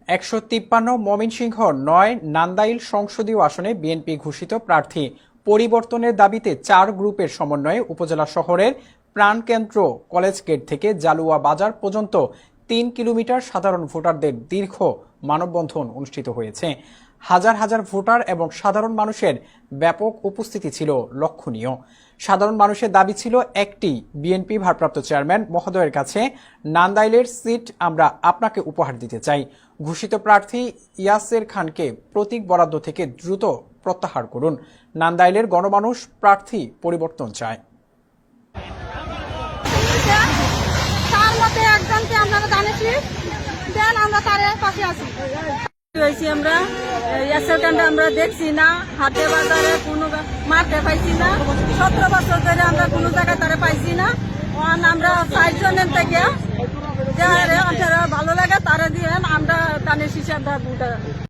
153 ময়মনসিংহ 9 নান্দাইল সংসদীয় আসনে বিএনপি ঘোষিত প্রার্থী পরিবর্তনের দাবিতে 4 গ্রুপের সমন্বয়ে উপজেলা শহরের প্রাণকেন্দ্র কলেজ গেট থেকে জালুয়া বাজার পর্যন্ত 3 কিলোমিটার সাধারণ ভোটারদের দীর্ঘ মানববন্ধন অনুষ্ঠিত হয়েছে। হাজার হাজার ভোটার এবং সাধারণ মানুষের ব্যাপক উপস্থিতি ছিল লক্ষণীয়। সাধারণ মানুষের দাবি ছিল একটি, বিএনপি ভারপ্রাপ্ত চেয়ারম্যান মহোদয়ের কাছে নান্দাইলের সিট আমরা আপনাকে উপহার দিতে চাই। ঘোষিত প্রার্থী ইয়াসের খানকে প্রতীক বরাদ্দ থেকে দ্রুত প্রত্যাহার করুন। নান্দাইলের গণমানুষ প্রার্থী পরিবর্তন চায়। আমরা দেখছি না, হাটে বাজারে কোনো মাঠে পাইছি না, 17 বছর ধরে আমরা কোনো জায়গায় তারা পাইছি না। আমরা 4 জনের থেকে ভালো লাগে তারা দিয়ে আমরা তাদের হিসাব